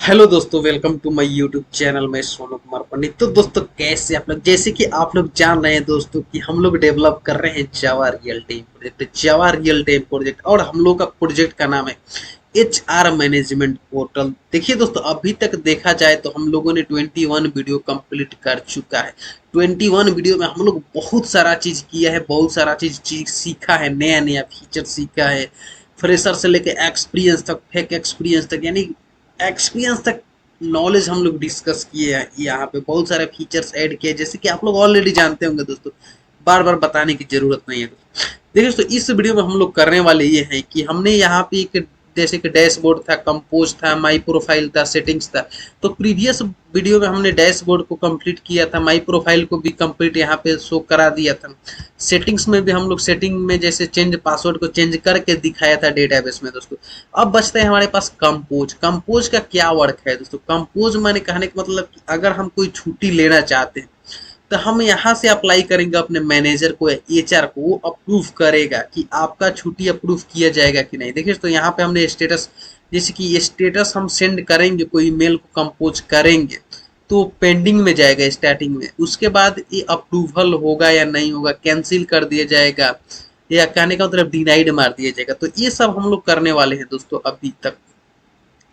Hello दोस्तों, welcome to my YouTube channel में सोनू कुमार पंडित। तो दोस्तों, कैसे आप लोग, जैसे कि आप लोग जान रहे हैं दोस्तों कि हम लोग डेवलप कर रहे हैं जावा रियल टाइम प्रोजेक्ट। जावा रियल टाइम प्रोजेक्ट और हम लोग का प्रोजेक्ट का नाम है HR मैनेजमेंट पोर्टल। देखिए दोस्तों, अभी तक देखा जाए तो हम लोगों ने 21 वीडियो कंप्लीट कर चुका है। 21 वीडियो में हम लोग बहुत सारा चीज किया है, बहुत सारा चीज सीखा है, नया नया फीचर सीखा है। फ्रेशर से लेके एक्सपीरियंस तक, फेक एक्सपीरियंस तक, यानी एक्सपीरियंस तक नॉलेज हम लोग डिस्कस किए हैं। यहाँ पे बहुत सारे फीचर्स ऐड किए, जैसे कि आप लोग ऑलरेडी जानते होंगे दोस्तों, बार बार बताने की जरूरत नहीं है। देखिए दोस्तों, इस वीडियो में हम लोग करने वाले ये हैं कि हमने यहाँ पे एक, जैसे कि डैशबोर्ड था, कंपोज था, माई प्रोफाइल था, सेटिंग्स था। तो प्रीवियस वीडियो में हमने डैशबोर्ड को कंप्लीट किया था, माई प्रोफाइल को भी कंप्लीट यहाँ पे शो करा दिया था। सेटिंग्स में भी हम लोग सेटिंग में जैसे चेंज पासवर्ड को चेंज करके दिखाया था डेटाबेस में दोस्तों। अब बचते हैं हमारे पास कंपोज। कंपोज का क्या वर्क है दोस्तों? कंपोज मैंने कहने का मतलब कि अगर हम कोई छुट्टी लेना चाहते हैं तो हम यहाँ से अप्लाई करेंगे अपने मैनेजर को या HR को, वो अप्रूव करेगा कि आपका छुट्टी अप्रूव किया जाएगा कि नहीं। देखिए तो यहाँ पे हमने स्टेटस, जैसे कि ये स्टेटस हम सेंड करेंगे, कोई मेल को कंपोज करेंगे तो पेंडिंग में जाएगा स्टार्टिंग में। उसके बाद ये अप्रूवल होगा या नहीं होगा, कैंसिल कर दिया जाएगा या कहने का मतलब डिनाइड मार दिया जाएगा। तो ये सब हम लोग करने वाले हैं दोस्तों अभी तक,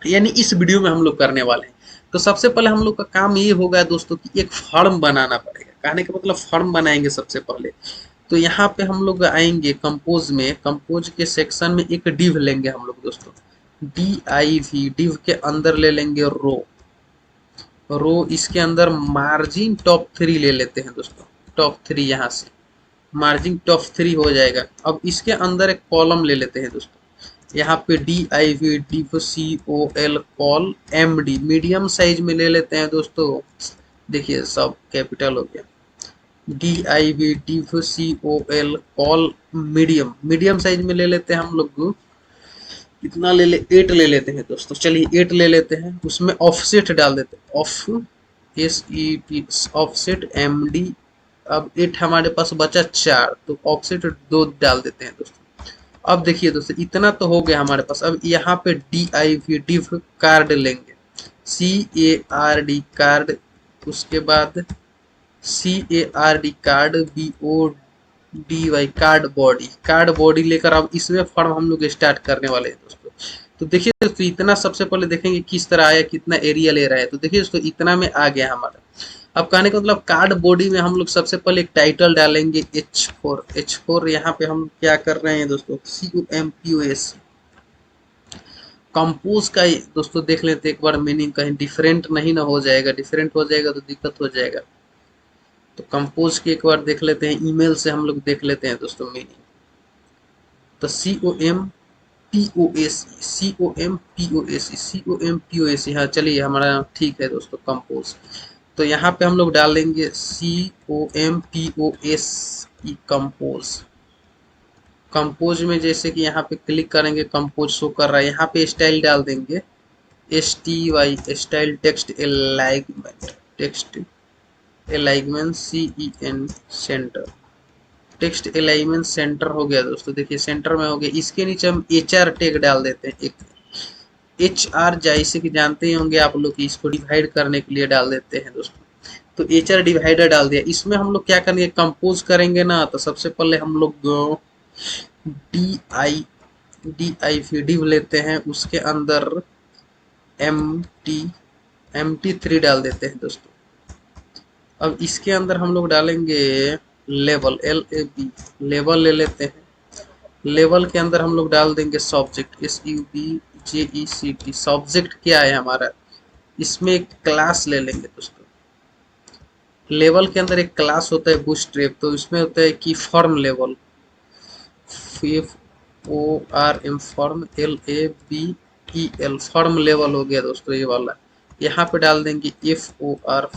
यानी इस वीडियो में हम लोग करने वाले हैं। तो सबसे पहले हम लोग का काम ये होगा दोस्तों कि एक फॉर्म बनाना पड़ेगा। कहने का मतलब फॉर्म बनाएंगे सबसे पहले। तो यहाँ पे हम लोग आएंगे कंपोज में, कंपोज के सेक्शन में एक डिव लेंगे हम लोग दोस्तों, DIV। डिव के अंदर ले लेंगे रो इसके अंदर मार्जिन टॉप 3 ले लेते हैं दोस्तों। टॉप 3 यहाँ से मार्जिन टॉप 3 हो जाएगा। अब इसके अंदर एक कॉलम ले लेते हैं दोस्तों। यहाँ पे DIV div COL call MD medium size में ले लेते हैं दोस्तों। देखिए सब कैपिटल हो गया। DIV div COL call medium, medium size में ले लेते हैं हम लोग। कितना ले ले 8 ले लेते हैं दोस्तों। चलिए 8 ले लेते हैं। उसमें ऑफसेट डाल देते हैं, ऑफसेट MD। अब 8 हमारे पास बचा 4, तो ऑफसेट 2 डाल देते हैं दोस्तों। अब देखिए दोस्तों, इतना तो हो गया हमारे पास। अब यहाँ पे DIV डिव कार्ड लेंगे, CARD कार्ड। उसके बाद CARD card, BODY card body, card body लेकर अब इसमें फॉर्म हम लोग स्टार्ट करने वाले हैं दोस्तों। तो देखिए दोस्तों, इतना सबसे पहले देखेंगे किस तरह आया, कितना एरिया ले रहा है। तो देखिए दोस्तों, इतना में आ गया हमारा। अब कहने का मतलब कार्ड बॉडी में हम लोग सबसे पहले एक टाइटल डालेंगे H4। यहाँ पे हम क्या कर रहे हैं दोस्तों, COMPOS। कंपोज का दोस्तों देख लेते एक बार मीनिंग, कहीं डिफरेंट नहीं ना हो जाएगा। डिफरेंट हो जाएगा तो दिक्कत हो जाएगा। तो कंपोज की एक बार देख लेते हैं, ईमेल से हम लोग देख लेते हैं दोस्तों मीनिंग। तो COMPOS, हाँ चलिए हमारा ठीक है दोस्तों कंपोज। तो यहाँ पे हम लोग डालेंगे COMPOS की कंपोज। कंपोज में जैसे कि यहाँ पे क्लिक करेंगे, कंपोज शो कर रहा है। यहाँ पे स्टाइल डाल देंगे STY, style text alignment, text alignment CEN centre. Text alignment centre हो गया दोस्तों। देखिए सेंटर में हो गया। इसके नीचे हम HR टैग डाल देते हैं एक। HR जैसे कि जानते ही होंगे आप लोग कि इसको डिवाइड करने के लिए डाल देते हैं दोस्तों। तो HR डिवाइडर डाल दिया। इसमें हम लोग क्या करेंगे, कंपोज करेंगे ना, तो सबसे पहले हम लोग DI डिव लेते हैं। उसके अंदर MT MT3 डाल देते हैं दोस्तों। अब इसके अंदर हम लोग डालेंगे लेवल, LAB लेवल ले लेते हैं। लेवल के अंदर हम लोग डाल देंगे सब्जेक्ट, SUBJECT। सब्जेक्ट क्या है हमारा, इसमें एक क्लास ले लेंगे दोस्तों। लेवल के अंदर एक क्लास होता है बूटस्ट्रैप, तो इसमें होता है कि form level, FORM form, LABEL form level हो गया दोस्तों ये वाला। यहाँ पे डाल देंगे FOR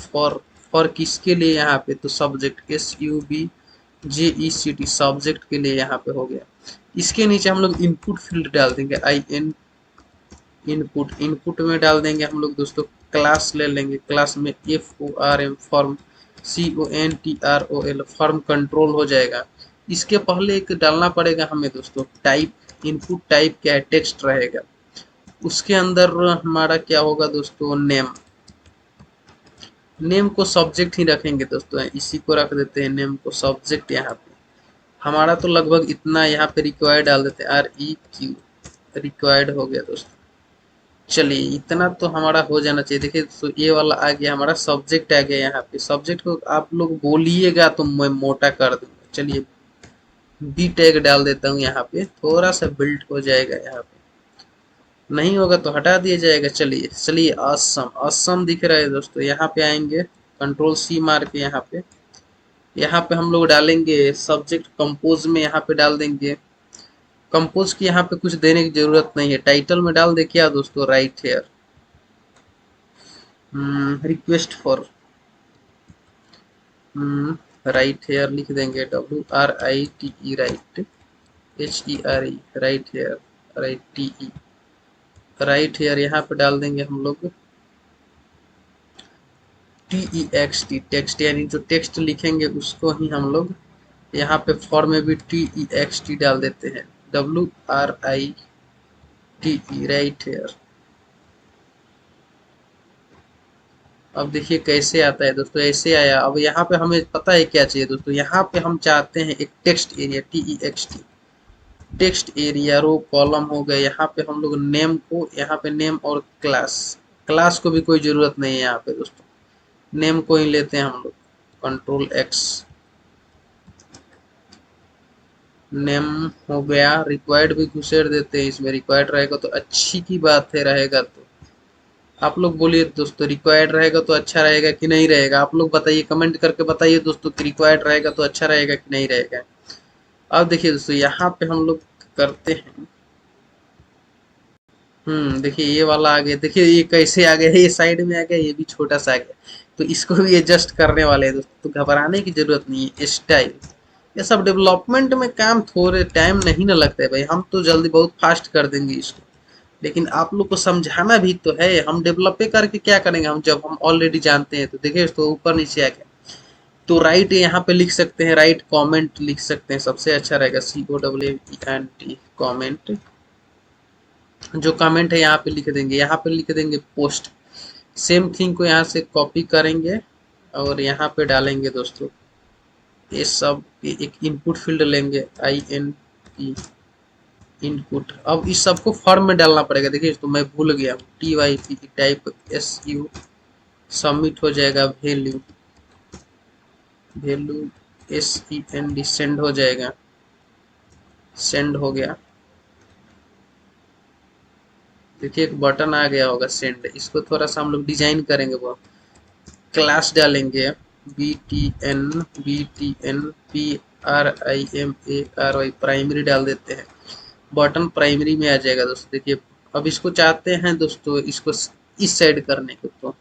फॉर किसके लिए, यहाँ पे तो सब्जेक्ट, SUBJECT सब्जेक्ट के लिए यहाँ पे हो गया। इसके नीचे हम लोग इनपुट फील्ड डाल देंगे IN इनपुट। इनपुट में डाल देंगे हम लोग दोस्तों क्लास ले लेंगे। क्लास में FORM form, CONTROL form control हो जाएगा। इसके पहले एक डालना पड़ेगा हमें दोस्तों टाइप। इनपुट टाइप क्या है, टेक्स्ट रहेगा। उसके अंदर हमारा क्या होगा दोस्तों, नेम। नेम को सब्जेक्ट ही रखेंगे दोस्तों, इसी को रख देते हैं नेम को सब्जेक्ट। यहाँ पे हमारा तो लगभग इतना, यहाँ पे रिक्वायर्ड डाल देते हैं REQ, रिक्वायर्ड हो गया दोस्तों। चलिए इतना तो हमारा हो जाना चाहिए। देखिए तो ये वाला आ गया, हमारा सब्जेक्ट आ गया। यहाँ पे सब्जेक्ट को आप लोग बोलिएगा तो मैं मोटा कर दूंगा। चलिए बी टैग डाल देता हूँ, यहाँ पे थोड़ा सा बिल्ड हो जाएगा। यहाँ पे नहीं होगा तो हटा दिया जाएगा। चलिए चलिए असम, असम दिख रहा है दोस्तों। यहाँ पे आएंगे, कंट्रोल C मार के यहाँ पे हम लोग डालेंगे सब्जेक्ट कंपोज में। यहाँ पे डाल देंगे कंपोज की। यहाँ पे कुछ देने की जरूरत नहीं है। टाइटल में डाल दे क्या दोस्तों, write here, request for write here लिख देंगे, WRITE, write, HERE, write here, RITE, write here. यहाँ पे डाल देंगे हम लोग TEXT, टेक्स्ट, यानी जो टेक्स्ट लिखेंगे उसको ही हम लोग यहाँ पे फॉर्म में भी TEXT डाल देते हैं, WRITE, राइट हेयर। अब देखिए कैसे आता है दोस्तों, ऐसे आया। अब यहाँ पे हमें पता है क्या चाहिए दोस्तों, यहाँ पे हम चाहते हैं एक text area, TEXT, text area, row column हो गए। यहाँ पे हम लोग नेम को, यहाँ पे नेम और क्लास, क्लास को भी कोई जरूरत नहीं है यहाँ पे दोस्तों, नेम को ही लेते हैं हम लोग, कंट्रोल X, नेम हो गया। रिक्वायर्ड भी घुसेड़ देते हैं इसमें, रिक्वायर्ड रहेगा तो अच्छी की बात है, रहेगा तो आप लोग बोलिए दोस्तों, रिक्वायर्ड रहेगा तो अच्छा रहेगा कि नहीं रहेगा? आप लोग बताइए, कमेंट करके बताइए दोस्तों कि रिक्वायर्ड रहेगा तो अच्छा रहेगा कि नहीं रहेगा। अब देखिए दोस्तों, यहाँ पे हम लोग करते हैं, देखिए ये वाला आ गया। देखिए ये कैसे आ गया, ये साइड में आ गया, ये भी छोटा सा आ गया। तो इसको भी एडजस्ट करने वाले हैं दोस्तों, तो घबराने की जरूरत नहीं है। स्टाइल, ये सब डेवलपमेंट में काम थोड़े टाइम नहीं ना लगता है भाई, हम तो जल्दी बहुत फास्ट कर देंगे इसको। लेकिन आप लोग को समझाना भी तो है। हम डेवलप करके क्या करेंगे, हम जब हम ऑलरेडी जानते हैं। तो देखिए तो ऊपर नीचे आ गया। तो राइट यहाँ पे लिख सकते हैं, राइट कमेंट लिख सकते हैं, सबसे अच्छा रहेगा, COMMENT, कमेंट। जो कमेंट है यहाँ पे लिख देंगे, यहाँ पे लिख देंगे पोस्ट। सेम थिंग को यहाँ से कॉपी करेंगे और यहाँ पे डालेंगे दोस्तों। ये सब एक इनपुट फील्ड लेंगे, INP, इनपुट। अब इस सबको फॉर्म में डालना पड़ेगा। देखिए तो मैं भूल गया हूँ, TYP, टाइप SU, सबमिट हो जाएगा। वैल्यू, वैल्यू SEND, सेंड हो जाएगा, सेंड हो गया। देखिए एक बटन आ गया होगा सेंड, इसको थोड़ा सा हम लोग डिजाइन करेंगे। वो क्लास डालेंगे, BTN PRIMARY, प्राइमरी डाल देते हैं। बटन प्राइमरी में आ जाएगा दोस्तों। देखिए अब इसको चाहते हैं दोस्तों, इसको इस साइड करने को, तो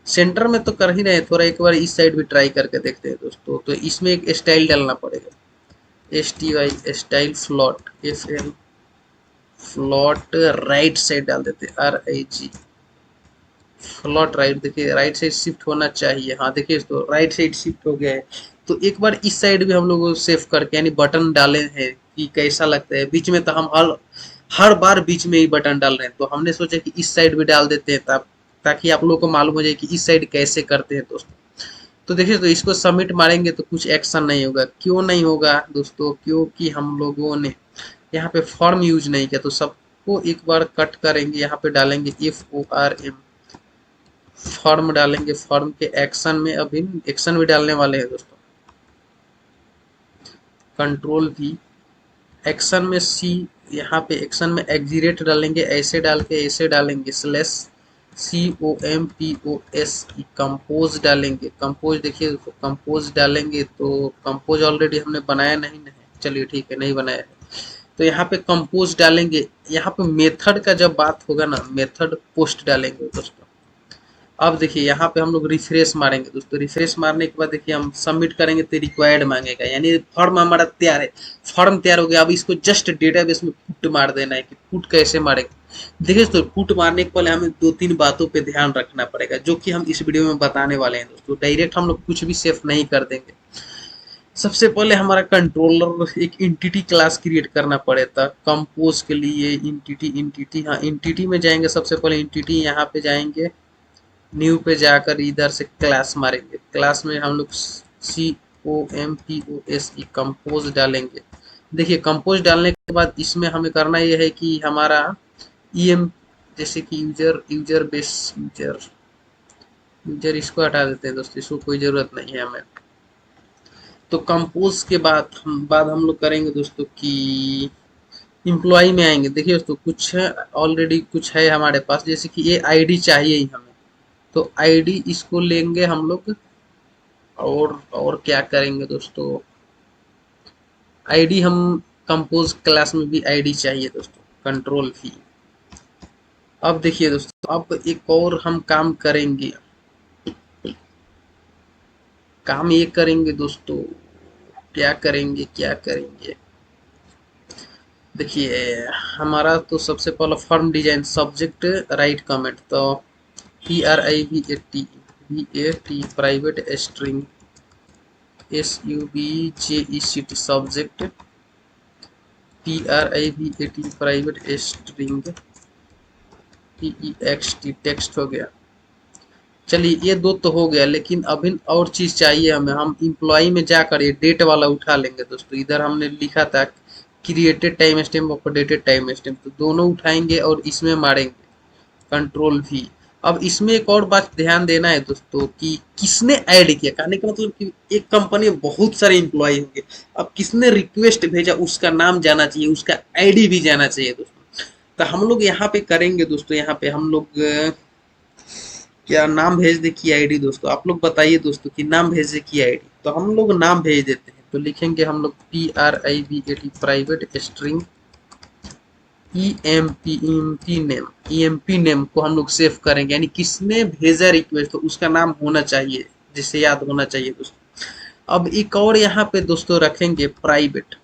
सेंटर में तो कर ही रहे हैं, थोड़ा एक बार इस साइड भी ट्राई करके देखते हैं दोस्तों। तो इसमें एक स्टाइल डालना पड़ेगा, STY, style float, FL, float right side डाल देते हैं, RIG, फ्लॉट राइट। देखिए राइट साइड शिफ्ट होना चाहिए। हाँ देखिए तो राइट साइड शिफ्ट हो गया है। तो एक बार इस साइड भी हम लोग सेव करके, यानी बटन डाले हैं कि कैसा लगता है। बीच में तो हम हर हर बार बीच में ही बटन डाल रहे हैं, तो हमने सोचा कि इस साइड भी डाल देते हैं, ताकि आप लोगों को मालूम हो जाए कि इस साइड कैसे करते हैं दोस्तों। तो देखिए तो इसको सबमिट मारेंगे तो कुछ एक्शन नहीं होगा। क्यों नहीं होगा दोस्तों? क्योंकि हम लोगों ने यहाँ पे फॉर्म यूज नहीं किया। तो सबको एक बार कट करेंगे, यहाँ पे डालेंगे FORM, फॉर्म डालेंगे। फॉर्म के एक्शन में अभी एक्शन भी डालने वाले हैं दोस्तों, कंट्रोल V, एक्शन में C, यहाँ पे एक्शन में एग्जीरेट डालेंगे, ऐसे डाल के ऐसे डालेंगे, स्लैश COMPOS, कंपोज डालेंगे। कंपोज देखिए तो कंपोज डालेंगे, तो कंपोज ऑलरेडी हमने बनाया नहीं है, चलिए ठीक है नहीं बनाया है। तो यहाँ पे कंपोज डालेंगे। यहाँ पे मेथड का जब बात होगा ना, मेथड पोस्ट डालेंगे दोस्तों। अब देखिए यहाँ पे हम लोग रिफ्रेश मारेंगे दोस्तों। रिफ्रेश मारने के बाद देखिए हम सबमिट करेंगे तो रिक्वायर्ड मांगेगा, यानी फॉर्म हमारा तैयार है। फॉर्म तैयार हो गया। अब इसको जस्ट डेटाबेस में पुट मार देना है। कि पुट कैसे मारेंगे, देखिए तो पुट मारने के पहले हमें 2-3 बातों पे ध्यान रखना पड़ेगा, जो कि हम इस वीडियो में बताने वाले हैं दोस्तों। डायरेक्ट हम लोग कुछ भी सेव नहीं कर देंगे। सबसे पहले हमारा कंट्रोलर एक इंटिटी क्लास क्रिएट करना पड़ेगा कंपोज के लिए। इंटिटी हाँ, इंटिटी में जाएंगे। सबसे पहले इंटिटी यहाँ पे जाएंगे, न्यू पे जाकर इधर से क्लास मारेंगे। क्लास में हम लोग COMPOSE कंपोज डालेंगे। देखिए कंपोज डालने के बाद इसमें हमें करना यह है कि हमारा EM, जैसे कि user user base user user इसको हटा देते हैं दोस्तों, इसको कोई ज़रूरत नहीं है हमें। तो कंपोज के बाद हम लोग करेंगे दोस्तों कि इम्प्लॉय में आएंगे। देखिए दोस्तों कुछ है ऑलरेडी, कुछ है हमारे पास, जैसे कि ये आईडी चाहिए ही हमें, तो आईडी इसको लेंगे हम लोग। और क्या करेंगे दोस्तों, आईडी हम कंपोज क्लास में भी आईडी चाहिए दोस्तों, कंट्रोल भी। अब देखिए दोस्तों, अब एक और हम काम करेंगे। काम ये करेंगे दोस्तों, क्या करेंगे देखिए, हमारा तो सबसे पहला form design subject right comment, तो PRIVAT private string SUBJECT subject PRIVAT private string TEXT text हो गया। चलिए ये दो तो हो गया, लेकिन अभी और चीज चाहिए हमें। हम इम्प्लॉय में जाकर ये डेट वाला उठा लेंगे दोस्तों। इधर हमने लिखा था created time stamp, updated time stamp, तो दोनों उठाएंगे और इसमें मारेंगे कंट्रोल भी। अब इसमें एक और बात ध्यान देना है दोस्तों कि किसने ऐड किया। कहने का मतलब कि एक कंपनी में बहुत सारे इम्प्लॉय होंगे, अब किसने रिक्वेस्ट भेजा उसका नाम जाना चाहिए, उसका आईडी भी जाना चाहिए दोस्तों। तो हम लोग यहाँ पे करेंगे दोस्तों, यहाँ पे हम लोग क्या नाम भेज दे की आईडी दोस्तों, आप लोग बताइए दोस्तों कि नाम भेजे की आईडी। तो हम लोग नाम भेज देते हैं, तो लिखेंगे हम लोग PRIVAT private string EMP name को हम लोग सेव करेंगे, यानी किसने भेजा रिक्वेस्ट तो उसका नाम होना चाहिए, जिससे याद होना चाहिए दोस्तों। अब एक और यहाँ पे दोस्तों रखेंगे private,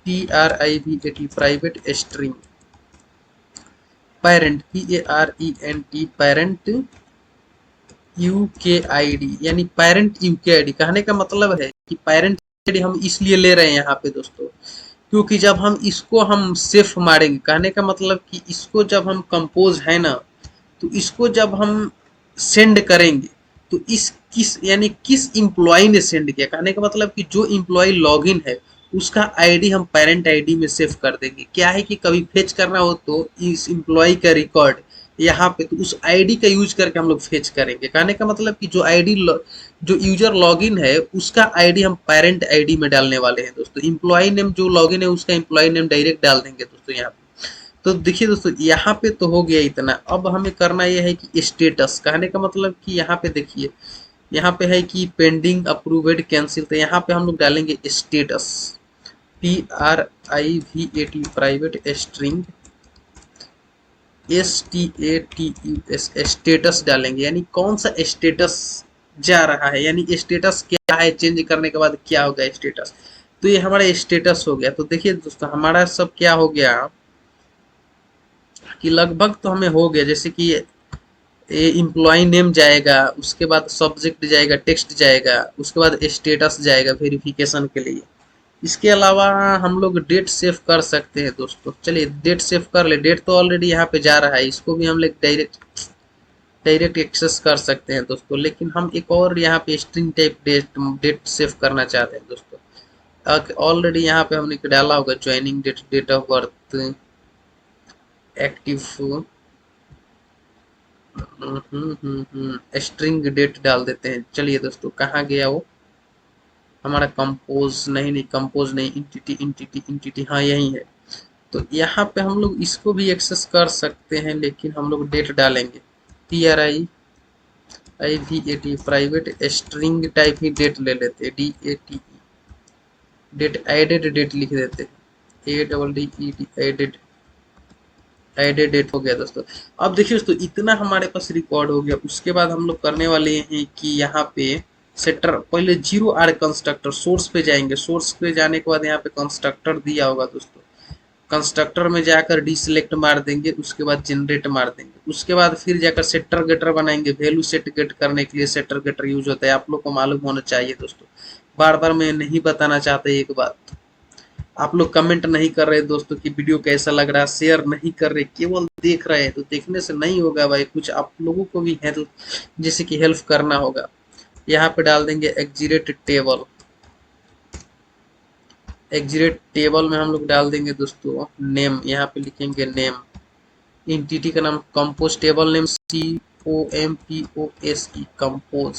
PRIVAT private string parent parent UKID, यानी पेरेंट UKID। कहने का मतलब है कि पेरेंट आईडी हम इसलिए ले रहे हैं यहाँ पे दोस्तों, क्योंकि जब हम इसको हम सेफ मारेंगे, कहने का मतलब कि इसको जब हम कंपोज है ना, तो इसको जब हम सेंड करेंगे तो इस किस यानी किस इम्प्लॉय ने सेंड किया, कहने का मतलब कि जो इम्प्लॉय लॉगिन है उसका आईडी हम पेरेंट आईडी में सेव कर देंगे। क्या है कि कभी फेच करना हो तो इस इम्प्लॉय का रिकॉर्ड यहाँ पे, तो उस आईडी का यूज करके हम लोग फेच करेंगे। कहने का मतलब कि जो यूजर लॉगिन है उसका आईडी हम पेरेंट आईडी में डालने वाले हैं दोस्तों। इम्प्लॉय नेम जो लॉगिन है उसका इम्प्लॉय नेम डायरेक्ट डाल देंगे दोस्तों यहाँ पे। तो देखिए दोस्तों यहाँ पे तो हो गया इतना। अब हमें करना यह है कि स्टेटस, कहने का मतलब कि यहाँ पे देखिए, यहाँ पे है कि पेंडिंग अप्रूव्ड कैंसिल, तो यहाँ पे हम लोग डालेंगे status PRIVAT private string STATUS status डालेंगे, यानी कौन सा स्टेटस जा रहा है, यानी स्टेटस क्या है, चेंज करने के बाद क्या होगा स्टेटस। तो ये हमारा स्टेटस हो गया। तो देखिए दोस्तों हमारा सब क्या हो गया कि लगभग तो हमें हो गया, जैसे कि ये इम्प्लॉय नेम जाएगा, उसके बाद सब्जेक्ट जाएगा, टेक्स्ट जाएगा, उसके बाद स्टेटस जाएगा वेरिफिकेशन के लिए। इसके अलावा हम लोग डेट सेव कर सकते हैं दोस्तों। चलिए डेट सेव कर ले, डेट तो ऑलरेडी यहाँ पे जा रहा है, इसको भी हम लोग डायरेक्ट एक्सेस कर सकते हैं दोस्तों। लेकिन हम एक और यहाँ पे स्ट्रिंग टाइप डेट सेव करना चाहते हैं दोस्तों। ऑलरेडी यहाँ पे हमने डाला होगा joining date, date of birth, active string date डाल देते हैं। चलिए दोस्तों कहाँ गया वो हमारा कंपोज, नहीं कंपोज नहीं, इंटिटी हाँ यही है। तो यहाँ पे हम लोग इसको भी एक्सेस कर सकते हैं, लेकिन हम लोग डेट डालेंगे PRIVAT प्राइवेट स्ट्रिंग टाइप ही डेट ले लेते हैं, DATE डेट, एडेड डेट लिख देते हैं, ADDED एडेड, एडेड डेट हो गया दोस्तों। अब देखिए दोस्तों इतना हमारे पास रिकॉर्ड हो गया। उसके बाद हम लोग करने वाले हैं कि यहाँ पे सेटर, पहले 0R कंस्ट्रक्टर, सोर्स पे जाएंगे। सोर्स पे जाने के बाद यहाँ पे कंस्ट्रक्टर दिया होगा दोस्तों, कंस्ट्रक्टर में जाकर डी सिलेक्ट मार देंगे, उसके बाद जनरेट मार देंगे। उसके बाद फिर जाकर सेटर गेटर बनाएंगे। वैल्यू सेट गेट करने के लिए सेटर गेटर यूज होता है, आप लोग को मालूम होना चाहिए दोस्तों। बार बार मैं नहीं बताना चाहता एक बात, आप लोग कमेंट नहीं कर रहे दोस्तों कि वीडियो कैसा लग रहा है, शेयर नहीं कर रहे, केवल देख रहे हैं। तो देखने से नहीं होगा भाई, कुछ आप लोगों को भी हेल्प, जैसे कि हेल्प करना होगा। यहाँ पे डाल देंगे एग्जीरेट टेबल। एग्जीरेट टेबल में हम लोग डाल देंगे दोस्तों नेम, यहाँ पे लिखेंगे नेम। इंटिटी का नाम compose, table name COMPOSE, compose,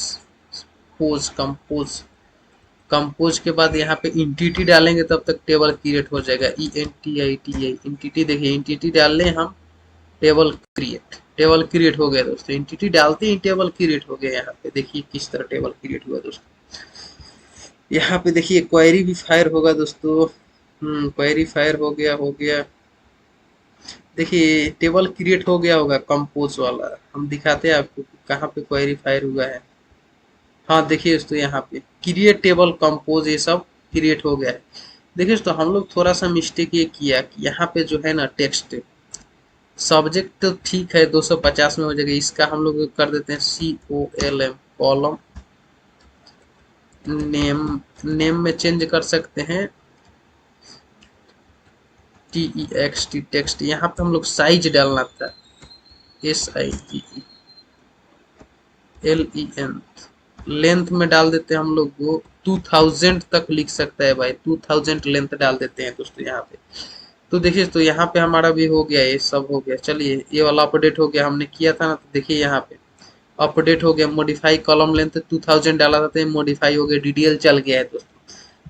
pose compose. Compose के बाद यहाँ पे इंटिटी डालेंगे तब तक टेबल क्रिएट हो जाएगा। ENTITI इंटिटी, देखिए इंटिटी डाल लें हम, टेबल क्रिएट, टेबल क्रिएट हो गया दोस्तों। इंटिटी डालते ही टेबल क्रिएट हो गया। यहाँ पे देखिए किस तरह टेबल क्रिएट हुआ दोस्तों। यहाँ पे देखिए क्वेरी भी फायर होगा दोस्तों। क्वेरी फायर हो गया, हो गया। देखिए टेबल क्रिएट हो गया होगा कंपोज वाला, हम दिखाते हैं आपको कहाँ पे क्वेरी फायर हुआ है। हाँ देखिए दोस्तों यहाँ पे क्रिएट टेबल कंपोज ये सब क्रिएट हो गया है। देखिए दोस्तों हम लोग थोड़ा सा मिस्टेक ये किया कि यहाँ पे जो है ना टेक्स्ट सब्जेक्ट तो ठीक है 250 में हो जाएगा, इसका हम लोग कर देते हैं COLM, कॉलम। नेम, नेम में चेंज कर सकते हैं TEXT, टेक्स्ट। यहाँ पे हम लोग साइज डालना था, SIZELEN। लेंथ में डाल देते हैं हम लोग वो 2000 तक लिख सकता है भाई, 2000 लेंथ डाल देते हैं दोस्तों यहाँ पे। तो देखिए तो यहाँ पे हमारा भी हो गया, ये सब हो गया। चलिए ये वाला अपडेट हो गया, हमने किया था ना, तो देखिए यहाँ पे अपडेट हो गया। मॉडिफाई कॉलम लेंथ 2000 डाला था तो मॉडिफाई हो गया, DDL चल गया है दोस्तों।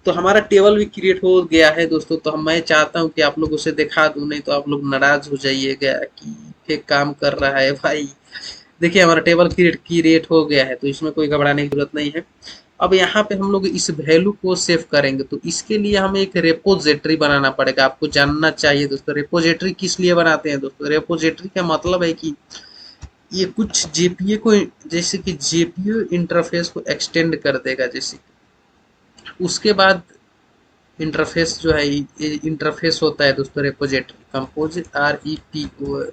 तो हमारा टेबल भी क्रिएट हो गया है दोस्तों। तो मैं चाहता हूँ कि आप लोग उसे दिखा दूं, नहीं तो आप लोग नाराज हो जाइएगा कि फेक काम कर रहा है भाई। देखिए हमारा टेबल क्रिएट हो गया है, तो इसमें कोई घबराने की जरूरत नहीं है। अब यहाँ पे हम लोग इस वैल्यू को सेव करेंगे, तो इसके लिए हमें एक रेपोजिटरी बनाना पड़ेगा। आपको जानना चाहिए दोस्तों रेपोजिटरी किस लिए बनाते हैं दोस्तों। रेपोजिटरी का मतलब है कि ये कुछ जेपीए को, जैसे कि जेपीयू इंटरफेस को एक्सटेंड कर देगा। जैसे उसके बाद इंटरफेस जो है, ये इंटरफेस होता है दोस्तों रेपोजिटरी कंपोज REPO।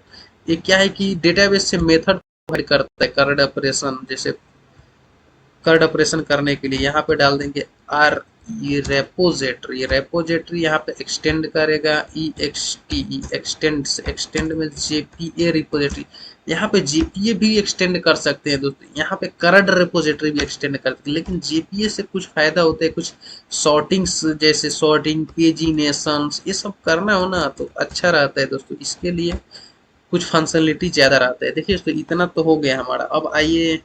ये क्या है कि डेटाबेस से मेथड प्रोवाइड करता है करंट ऑपरेशन, जैसे कर्ड ऑपरेशन करने के लिए। यहाँ पे डाल देंगे आर, ये रेपोजिटरी, रेपोजिटरी यहाँ पे एक्सटेंड करेगा EXTE, एक्सटेंड, एक्सटेंड में JPA रिपोजिटरी। यहाँ पे JPA भी एक्सटेंड कर सकते हैं दोस्तों, यहाँ पे करंट रिपोजिटरी भी एक्सटेंड कर सकते हैं। लेकिन JPA से कुछ फायदा होता है, कुछ सॉर्टिंग्स, जैसे सॉर्टिंग, पेजिनेशंस, ये सब करना हो ना तो अच्छा रहता है दोस्तों। इसके लिए कुछ फंक्शनलिटी ज्यादा रहता है। देखिए दोस्तों इतना तो हो गया हमारा। अब आइए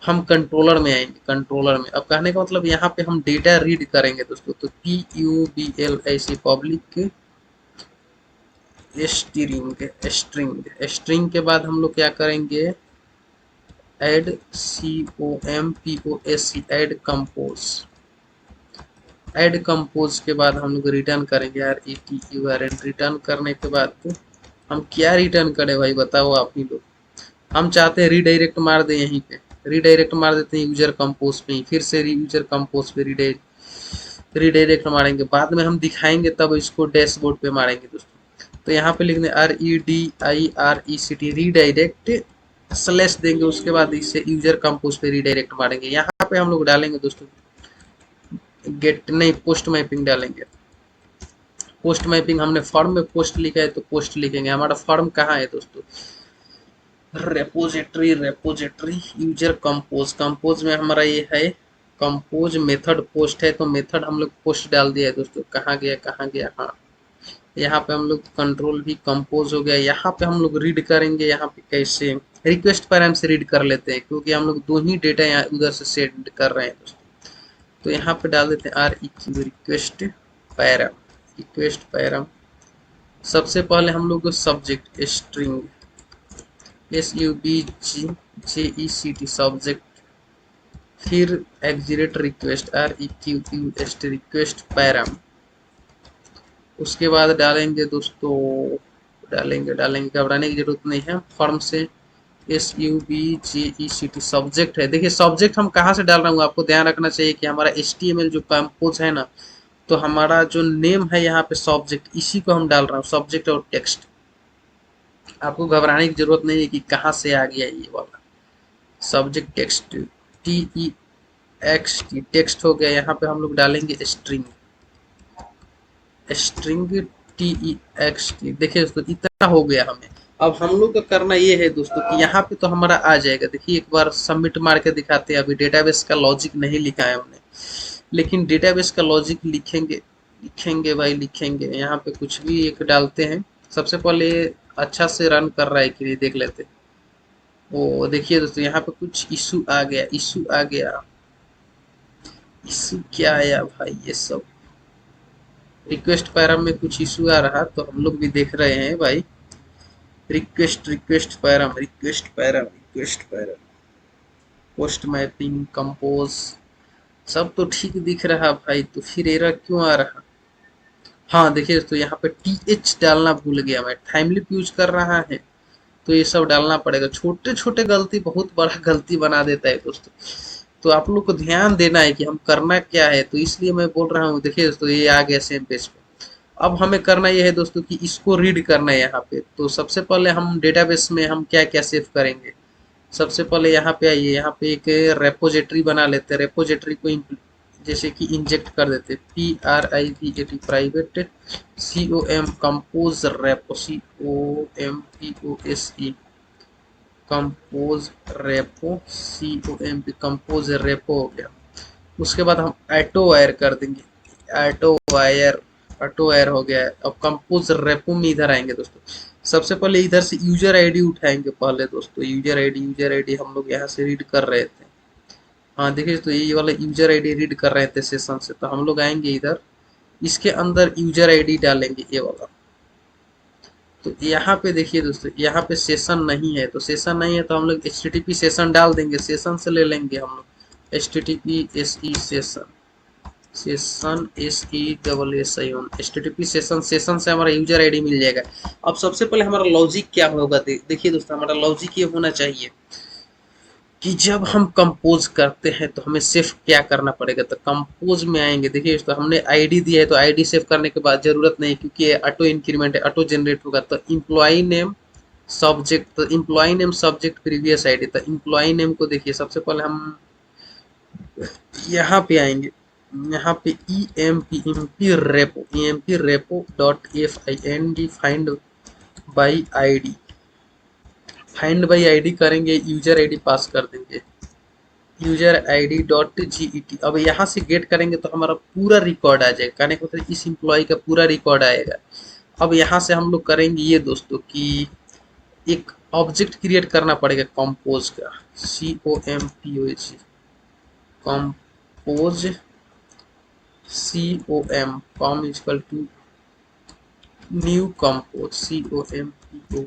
हम कंट्रोलर में आएंगे। कंट्रोलर में अब कहने का मतलब यहाँ पे हम डेटा रीड करेंगे दोस्तों। तो PUBL ऐसी पब्लिक स्ट्रिंग, स्ट्रिंग, स्ट्रिंग के बाद हम लोग क्या करेंगे, add COMPOSE, add compose. Add compose के बाद हम लोग रिटर्न करेंगे RETURN। रिटर्न करने के बाद तो हम क्या रिटर्न करें भाई बताओ आप ही लोग। हम चाहते हैं रीडायरेक्ट मार दें, यहीं पे रीडायरेक्ट मार देते हैं यूजर कंपोज पे ही, फिर से यूजर कंपोज पे रीडायरेक्ट मारेंगे, बाद में हम दिखाएंगे तब इसको डैशबोर्ड पे मारेंगे दोस्तों। तो यहाँ पे लिख दें REDIRECT, रीडायरेक्ट, स्लैश देंगे, उसके बाद इसे यूजर कंपोज पे रीडायरेक्ट मारेंगे। यहाँ पे हम लोग डालेंगे दोस्तों गेट, नहीं पोस्ट मैपिंग डालेंगे। पोस्ट मैपिंग, हमने फॉर्म में पोस्ट लिखा है तो पोस्ट लिखेंगे। हमारा फॉर्म कहाँ है दोस्तों, repository, repository user compose, compose में हमारा ये है कंपोज मेथड पोस्ट है, तो मेथड हम लोग पोस्ट डाल दिया है दोस्तों। कहाँ गया, कहाँ गया, हाँ यहाँ पे हम लोग कंट्रोल भी कंपोज हो गया। यहाँ पे हम लोग रीड करेंगे, यहाँ पे कैसे रिक्वेस्ट पैराम से रीड कर लेते हैं, क्योंकि हम लोग दो ही डेटा यहाँ उधर से सेंड कर रहे हैं दोस्तों। तो यहाँ पे डाल देते हैं REQ, request params, request params. सबसे पहले हम लोग सब्जेक्ट स्ट्रिंग, SUBJECT सब्जेक्ट, फिर एग्जीरेट रिक्वेस्ट REQUEST, रिक्वेस्ट पैराम। उसके बाद डालेंगे दोस्तों, डालेंगे डालेंगे, घबराने की जरूरत नहीं है। फॉर्म से SUBJECT सब्जेक्ट है। देखिए सब्जेक्ट हम कहाँ से डाल रहा हूँ, आपको ध्यान रखना चाहिए कि हमारा HTML जो कंपोज है ना, तो हमारा जो नेम है यहाँ पे सब्जेक्ट, इसी को हम डाल रहा हूँ, सब्जेक्ट और टेक्स्ट। आपको घबराने की जरूरत नहीं है कि कहाँ से आ गया ये वाला subject text, TE x T text हो गया। यहाँ पे हम लोग डालेंगे string, string T E x T. देखिए दोस्तों इतना हो गया हमें। अब हम लोग का करना ये है दोस्तों कि यहाँ पे तो हमारा आ जाएगा। देखिए एक बार सबमिट मार के दिखाते हैं। अभी डेटाबेस का लॉजिक नहीं लिखा है हमने, लेकिन डेटाबेस का लॉजिक लिखेंगे, लिखेंगे भाई लिखेंगे। यहाँ पे कुछ भी एक डालते हैं। सबसे पहले अच्छा से रन कर रहा है कि नहीं देख लेते हैं। ओ देखिए दोस्तों यहाँ पे कुछ इशू आ गया, इशू आ गया। इशू क्या आया भाई? ये सब रिक्वेस्ट पैराम में कुछ इशू आ रहा तो हम लोग भी देख रहे हैं भाई। Request request params, request params, request params, post mapping, compose, सब तो ठीक दिख रहा भाई, तो फिर एरर क्यों आ रहा? हाँ देखिए दोस्तों यहाँ पे टी एच डालना भूल गया मैं। टाइमली यूज कर रहा है तो ये सब डालना पड़ेगा। छोटे छोटे गलती बहुत बड़ा गलती बना देता है दोस्तों। तो आप लोग को ध्यान देना है कि हम करना क्या है, तो इसलिए मैं बोल रहा हूँ। देखिए दोस्तों ये आ गया सेम पेज पे। अब हमें करना ये है दोस्तों कि इसको रीड करना है यहाँ पे। तो सबसे पहले हम डेटाबेस में हम क्या क्या सेव करेंगे। सबसे पहले यहाँ पे आइए, यहाँ पे एक रेपोजिटरी बना लेते हैं। रेपोजिटरी को जैसे कि इंजेक्ट कर देते, PRIVAT private COM compose repo, COMPOSE compose repo, COMP compose repo हो गया। उसके बाद हम ऑटो वायर कर देंगे, ऑटो वायर, ऑटो वायर हो गया है। अब कंपोज रेपो में इधर आएंगे दोस्तों। सबसे पहले इधर से यूजर आईडी उठाएंगे पहले दोस्तों। यूजर आईडी हम लोग यहाँ से रीड कर रहे थे। हाँ देखिए तो ये वाला यूजर आईडी रीड कर रहे थे सेशन से, तो हम लोग आएंगे इधर, इसके अंदर यूजर आईडी डालेंगे ये वाला। तो यहाँ पे देखिए दोस्तों यहाँ पे सेशन नहीं है, तो सेशन नहीं है तो हम लोग HTTP सेशन डाल देंगे। सेशन से ले लेंगे हम लोग HTTP SE session, session SESSION HTTP session. Session से हमारा यूजर आईडी मिल जाएगा। अब सबसे पहले हमारा लॉजिक क्या होगा, देखिए दोस्तों हमारा लॉजिक ये होना चाहिए कि जब हम कंपोज करते हैं तो हमें सिर्फ क्या करना पड़ेगा। तो कंपोज में आएंगे। देखिए दोस्तों हमने आईडी दिया है तो आईडी सेव करने के बाद जरूरत नहीं, क्योंकि ये ऑटो इंक्रीमेंट है, ऑटो जनरेट होगा। तो इम्प्लॉई नेम सब्जेक्ट, तो employee name subject previous ID. तो इम्प्लॉई नेम को देखिए सबसे पहले हम यहाँ पे आएंगे, यहाँ पे emp repo dot find find by ID, find by ID करेंगे, यूजर आईडी पास कर देंगे, यूजर आईडी डॉट GET। अब यहाँ से गेट करेंगे तो हमारा पूरा रिकॉर्ड आ जाएगा, कहने को मतलब इस इम्प्लॉय का पूरा रिकॉर्ड आएगा। अब यहाँ से हम लोग करेंगे ये दोस्तों कि एक ऑब्जेक्ट क्रिएट करना पड़ेगा कंपोज का, COMPOZ compose, com equal to new compose, COMPOP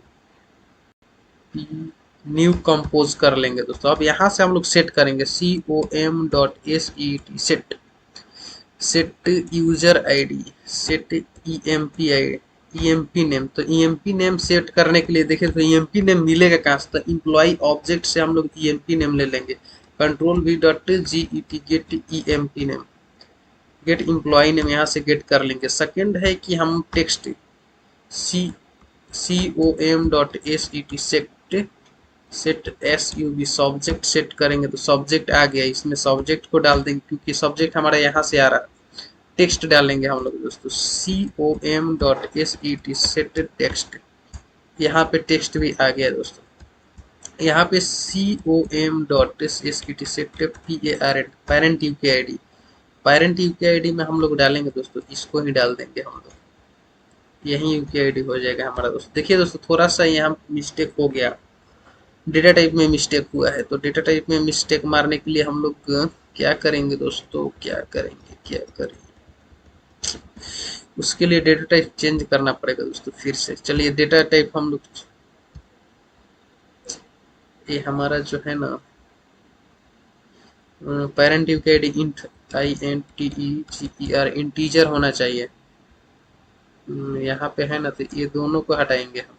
new compose कर लेंगे दोस्तों। अब यहाँ से हम लोग सेट करेंगे com.set set, set user ID, set EMP name. तो EMP नेम सेट करने के लिए देखिए तो EMP नेम मिलेगा कहाँ से, तो इम्प्लॉई ऑब्जेक्ट से हम लोग EMP नेम ले लेंगे। Control V dot GET get EMP name, get employee name यहाँ से गेट कर लेंगे। सेकेंड है कि हम text com.set set, set SUB subject set करेंगे। तो सब्जेक्ट आ गया, इसमें सब्जेक्ट को डाल देंगे क्योंकि सब्जेक्ट हमारा यहाँ से आ रहा है। टेक्स्ट डालेंगे हम लोग दोस्तों, com.set सेट टेक्स्ट। यहाँ पे टेक्स्ट भी आ गया दोस्तों। यहाँ पे com.set set parent UK ID, parent UK ID में हम लोग डालेंगे दोस्तों, इसको ही डाल देंगे हम लोग, यही यूके आईडी हो जाएगा हमारा दोस्तों। देखिए दोस्तों थोड़ा सा यहाँ मिस्टेक हो गया, डेटा टाइप में मिस्टेक हुआ है। तो डेटा टाइप में मिस्टेक मारने के लिए हम लोग क्या करेंगे दोस्तों, क्या करेंगे, क्या करेंगे, उसके लिए डेटा टाइप चेंज करना पड़ेगा दोस्तों फिर से। चलिए डेटा टाइप हम लोग, ये हमारा जो है ना parent UK ID INTEGER integer होना चाहिए। यहाँ पे है ना, तो ये दोनों को हटाएंगे हम,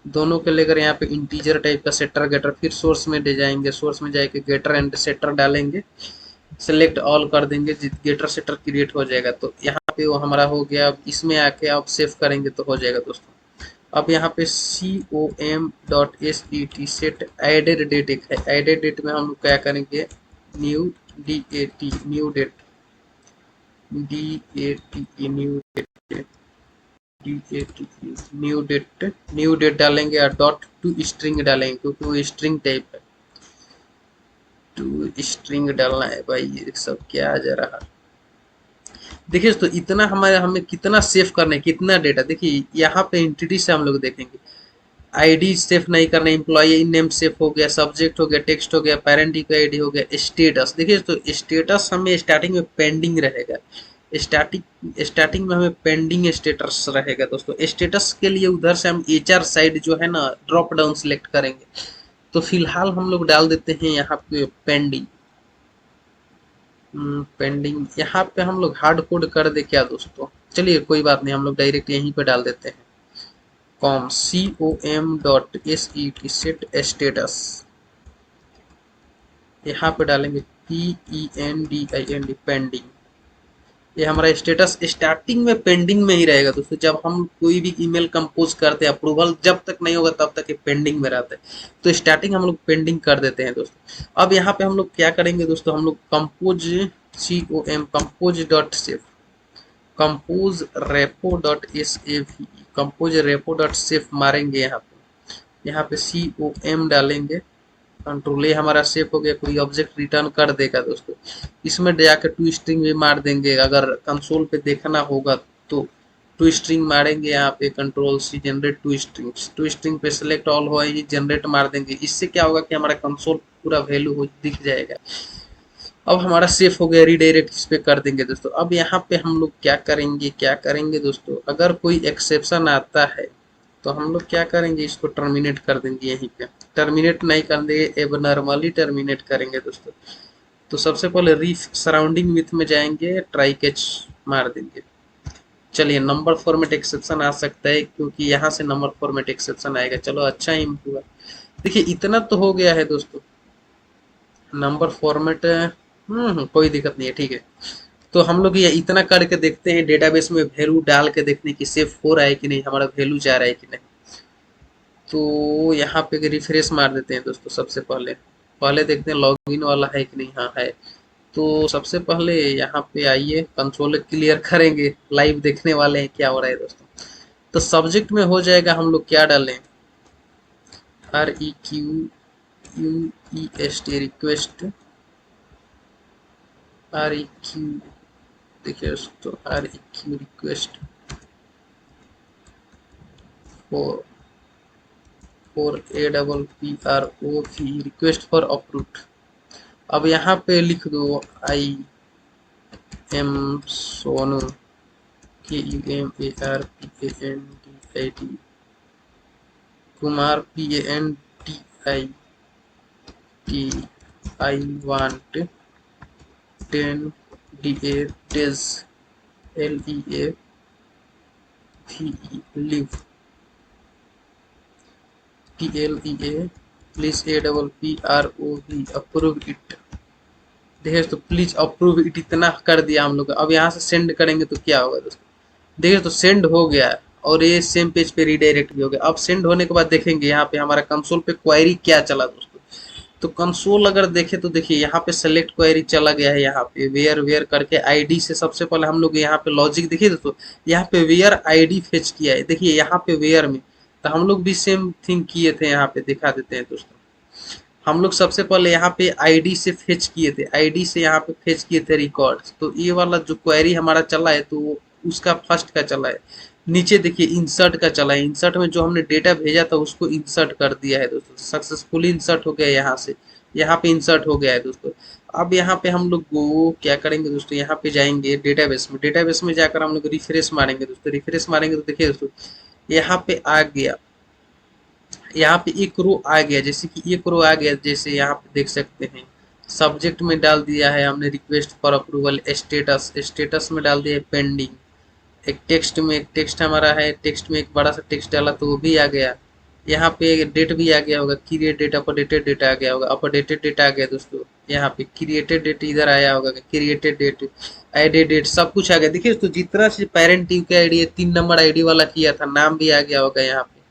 दोनों को लेकर यहाँ पे इंटीजर टाइप का सेटर गेटर। फिर सोर्स में ले जाएंगे, सोर्स में जाके गेटर एंड सेटर डालेंगे, सेलेक्ट ऑल कर देंगे, गेटर सेटर क्रिएट हो जाएगा। तो यहाँ पे वो हमारा हो गया। अब इसमें आके आप सेव करेंगे तो हो जाएगा दोस्तों। अब यहाँ पे com.set सेट एडेड डेट एक है, एडेड डेट में हम लोग क्या करेंगे, new DAT new date, DAT new date, DAT new date डालेंगे और डॉट टू स्ट्रिंग डालेंगे क्योंकि वो स्ट्रिंग टाइप है। टू स्ट्रिंग डालना है भाई, ये सब क्या आ जा रहा है। देखिए तो इतना हमारे हमें कितना सेव करना है, कितना डेटा। देखिए यहाँ पे एंटिटी से हम लोग देखेंगे, आईडी सेव नहीं करना, एम्प्लॉय नेम सेव हो गया, सब्जेक्ट हो गया, टेक्स्ट हो गया, पेरेंट की आईडी हो गया, स्टेटस। देखिए तो स्टेटस हमें स्टार्टिंग में पेंडिंग रहेगा, स्टार्टिंग में हमें पेंडिंग स्टेटस रहेगा दोस्तों। स्टेटस के लिए उधर से हम एचआर साइड जो है ना ड्रॉप डाउन सिलेक्ट करेंगे। तो फिलहाल हम लोग डाल देते हैं यहाँ पे पेंडिंग। पेंडिंग यहाँ पे हम लोग हार्ड कोड कर दे क्या दोस्तों, चलिए कोई बात नहीं, हम लोग डायरेक्ट यहीं पे डाल देते हैं। com सेट स्टेटस, यहाँ पे डालेंगे PENDIND पेंडिंग। ये हमारा स्टेटस स्टार्टिंग में पेंडिंग में ही रहेगा दोस्तों। जब हम कोई भी ईमेल कंपोज करते हैं, अप्रूवल जब तक नहीं होगा तब तक ये पेंडिंग में रहता है। तो स्टार्टिंग हम लोग पेंडिंग कर देते हैं दोस्तों। अब यहाँ पे हम लोग क्या करेंगे दोस्तों, हम लोग compose compose dot save, compose repo dot SAV, compose repo dot save मारेंगे। यहाँ पे COM डालेंगे, कंट्रोल ए हमारा सेव हो गया, कोई ऑब्जेक्ट रिटर्न कर देगा दोस्तों। इसमें जाकर टू स्ट्रिंग भी मार देंगे, अगर कंसोल पे देखना होगा तो टू स्ट्रिंग मारेंगे। यहाँ पे control C generate to string पे सेलेक्ट ऑल हो, ये जनरेट मार देंगे। इससे क्या होगा कि हमारा कंसोल पूरा वैल्यू हो दिख जाएगा। अब हमारा सेफ हो गया, रीडायरेक्ट इस पे कर देंगे दोस्तों। अब यहाँ पे हम लोग क्या करेंगे दोस्तों, अगर कोई एक्सेप्शन आता है तो हम लोग क्या करेंगे, इसको टर्मिनेट कर देंगे। यहीं पे टर्मिनेट नहीं कर देंगे, एब नॉर्मली टर्मिनेट करेंगे दोस्तों। तो सबसे पहले रीफ सराउंडिंग विथ में जाएंगे, ट्राई कैच मार देंगे। चलिए नंबर फॉर्मेट एक्सेप्शन आ सकता है क्योंकि यहाँ से नंबर फॉर्मेट एक्सेप्शन आएगा, चलो अच्छा ही हुआ। देखिए इतना तो हो गया है दोस्तों, नंबर फॉर्मेट कोई दिक्कत नहीं है, ठीक है। तो हम लोग ये इतना करके देखते हैं, डेटाबेस में वैल्यू डाल के देखने की सेव हो रहा है कि नहीं, हमारा वैल्यू जा रहा है कि नहीं। तो यहाँ पे रिफ्रेश मार देते हैं दोस्तों। सबसे पहले पहले देखते हैं लॉगिन वाला है कि नहीं, हाँ है। तो सबसे पहले यहाँ पे आइए, कंसोल क्लियर करेंगे, लाइव देखने वाले हैं क्या हो रहा है दोस्तों। तो सब्जेक्ट में हो जाएगा, हम लोग क्या डालें, REQUEST रिक्वेस्ट, REQ, देखिए दोस्तों REQ request for APPROV request for approved. अब यहाँ पे लिख दो IM Sonu KUMARPANDIT Kumar PANDIT I want 10 days LEAVE live PLEA please APPROV approve it. देखिए तो प्लीज अप्रूव इट इतना कर दिया हम लोग। अब यहाँ से सेंड करेंगे तो क्या होगा दोस्तों, देखिए तो सेंड हो गया है और ये सेम पेज पे रीडायरेक्ट भी हो गया। अब सेंड होने के बाद देखेंगे यहाँ पे हमारा कंसोल पे क्वेरी क्या चला दोस्तों। तो कंसोल अगर देखे तो देखिए यहाँ पे सेलेक्ट क्वेरी चला गया है, यहाँ पे वेयर वेयर करके आईडी से सबसे पहले हम लोग यहाँ पे लॉजिक देखिए दोस्तों, यहाँ पे वेयर आईडी फेच किया है। देखिए यहाँ पे वेयर में तो हम लोग भी सेम थिंग किए थे, यहाँ पे दिखा देते हैं दोस्तों। हम लोग सबसे पहले यहाँ पे आईडी से फेच किए थे, आईडी से यहाँ पे फेच किए थे रिकॉर्ड्स। तो ये वाला जो क्वेरी हमारा चला है तो उसका फर्स्ट का चला है। नीचे देखिए इंसर्ट का चला है, इंसर्ट में जो हमने डेटा भेजा था उसको इंसर्ट कर दिया है दोस्तों, सक्सेसफुली इंसर्ट हो गया यहाँ से, यहाँ पे इंसर्ट हो गया है दोस्तों। अब यहाँ पे हम लोग वो क्या करेंगे दोस्तों, यहाँ पे जाएंगे डेटाबेस में, डेटाबेस में जाकर हम लोग रिफ्रेश मारेंगे दोस्तों। रिफ्रेश मारेंगे तो देखिए दोस्तों यहाँ पे आ गया, यहाँ पे एक रो आ गया, जैसे कि एक रो आ गया, जैसे यहाँ पे देख सकते हैं। सब्जेक्ट में डाल दिया है हमने request for approval, status status में डाल दिया है पेंडिंग, एक टेक्स्ट में एक टेक्स्ट हमारा है, टेक्स्ट में एक बड़ा सा टेक्स्ट डाला तो वो भी आ गया। यहाँ पे डेट भी आ गया होगा, क्रिएट डेट अपडेटेड डेट आ गया होगा, अपडेटेड डेट आ गया दोस्तों। यहाँ पे क्रिएटेड डेट इधर आया होगा, क्रिएटेड डेट, एडेड डेट, सब कुछ आ गया। देखिए तो जितना से पेरेंट का आईडी है, 3 नंबर आईडी वाला किया था, नाम भी आ गया होगा यहाँ पे।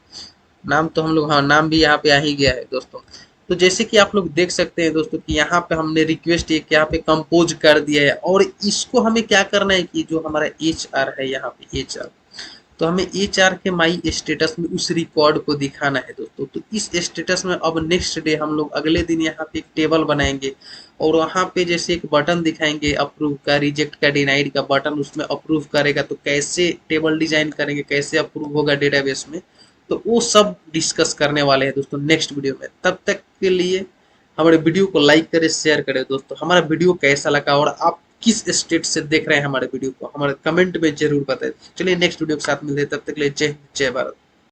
नाम तो हम लोग, हाँ नाम भी यहाँ पे आ ही गया है दोस्तों। तो जैसे कि आप लोग देख सकते हैं दोस्तों कि यहाँ पे हमने रिक्वेस्ट एक यहाँ पे कंपोज कर दिया है, और इसको हमें क्या करना है कि जो हमारा एच आर है यहाँ पे एच आर, तो हमें एच आर के माई स्टेटस में उस रिकॉर्ड को दिखाना है दोस्तों। तो इस स्टेटस में अब नेक्स्ट डे हम लोग अगले दिन यहाँ पे एक टेबल बनाएंगे, और वहाँ पे जैसे एक बटन दिखाएंगे अप्रूव का, रिजेक्ट का, डिनाइड का बटन, उसमें अप्रूव करेगा तो कैसे टेबल डिजाइन करेंगे, कैसे अप्रूव होगा डेटाबेस में, तो वो सब डिस्कस करने वाले हैं दोस्तों नेक्स्ट वीडियो में। तब तक के लिए हमारे वीडियो को लाइक करें, शेयर करें दोस्तों। हमारा वीडियो कैसा लगा और आप किस स्टेट से देख रहे हैं हमारे वीडियो को, हमारे कमेंट में जरूर बताएं। चलिए नेक्स्ट वीडियो के साथ मिलते हैं, तब तक के लिए जय हिंद, जय भारत।